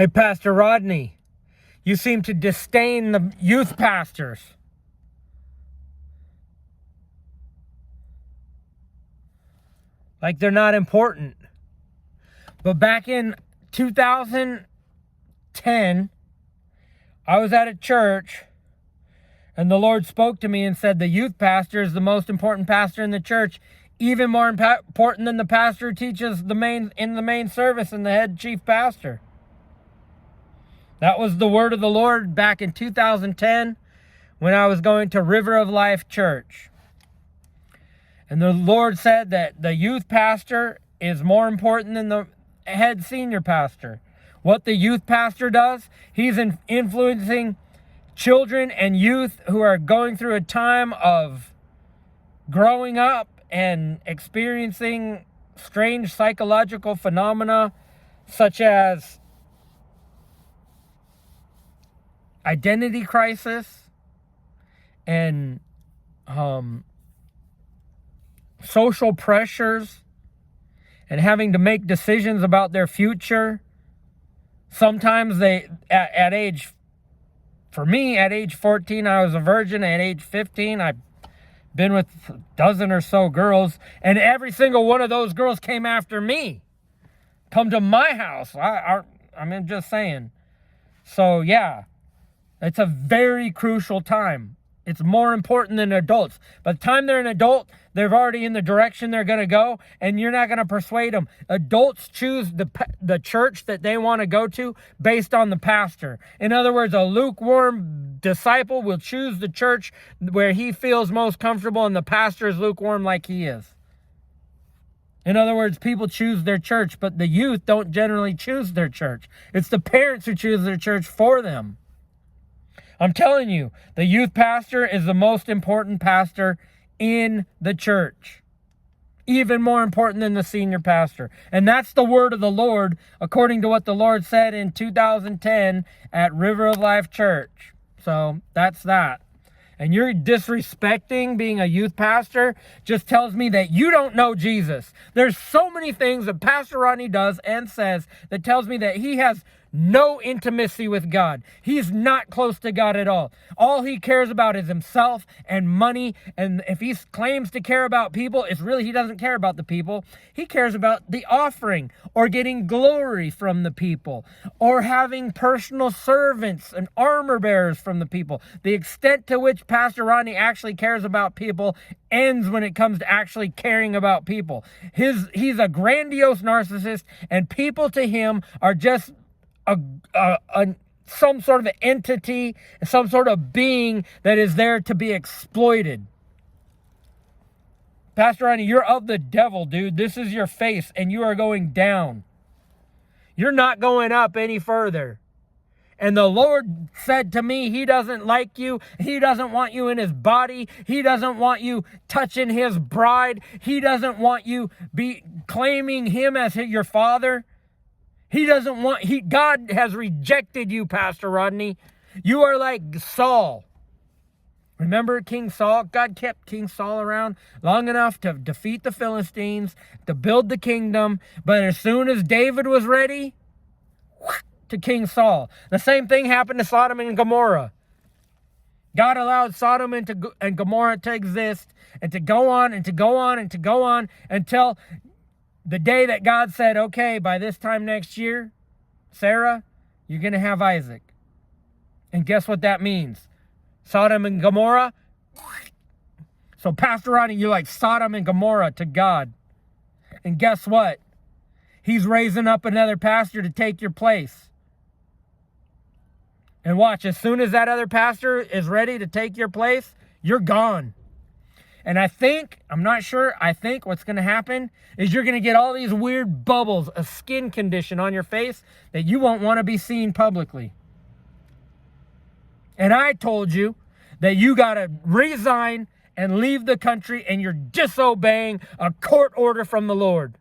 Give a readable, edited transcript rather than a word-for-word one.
Hey, Pastor Rodney, you seem to disdain the youth pastors. Like they're not important. But back in 2010, I was at a church and the Lord spoke to me and said the youth pastor is the most important pastor in the church, even more important than the pastor who teaches in the main service and the head chief pastor. That was the word of the Lord back in 2010 when I was going to River of Life Church. And the Lord said that the youth pastor is more important than the head senior pastor. What the youth pastor does, he's influencing children and youth who are going through a time of growing up and experiencing strange psychological phenomena such as identity crisis and social pressures and having to make decisions about their future. Sometimes at age 14, I was a virgin. At age 15, I've been with a dozen or so girls, and every single one of those girls came after me. Come to my house. I'm just saying. So yeah, it's a very crucial time. It's more important than adults. By the time they're an adult, they're already in the direction they're going to go, and you're not going to persuade them. Adults choose the church that they want to go to based on the pastor. In other words, a lukewarm disciple will choose the church where he feels most comfortable, and the pastor is lukewarm like he is. In other words, people choose their church, but the youth don't generally choose their church. It's the parents who choose their church for them. I'm telling you, the youth pastor is the most important pastor in the church. Even more important than the senior pastor. And that's the word of the Lord, according to what the Lord said in 2010 at River of Life Church. So that's that. And you're disrespecting being a youth pastor just tells me that you don't know Jesus. There's so many things that Pastor Rodney does and says that tells me that he has no intimacy with God. He's not close to God at all. All he cares about is himself and money. And if he claims to care about people, it's really he doesn't care about the people. He cares about the offering or getting glory from the people or having personal servants and armor bearers from the people. The extent to which Pastor Rodney actually cares about people ends when it comes to actually caring about people. He's a grandiose narcissist, and people to him are just some sort of entity, some sort of being that is there to be exploited. Pastor Rodney, you're of the devil, dude. This is your face, and you are going down. You're not going up any further. And the Lord said to me, he doesn't like you. He doesn't want you in his body. He doesn't want you touching his bride. He doesn't want you be claiming him as your father. God has rejected you, Pastor Rodney. You are like Saul. Remember King Saul? God kept King Saul around long enough to defeat the Philistines, to build the kingdom. But as soon as David was ready, to King Saul. The same thing happened to Sodom and Gomorrah. God allowed Sodom and Gomorrah to exist and to go on and to go on and to go on until the day that God said, okay, by this time next year, Sarah, you're going to have Isaac. And guess what that means? Sodom and Gomorrah. So Pastor Rodney, you're like Sodom and Gomorrah to God. And guess what? He's raising up another pastor to take your place. And watch, as soon as that other pastor is ready to take your place, you're gone. And I think what's going to happen is you're going to get all these weird bubbles, a skin condition on your face that you won't want to be seen publicly. And I told you that you got to resign and leave the country, and you're disobeying a court order from the Lord.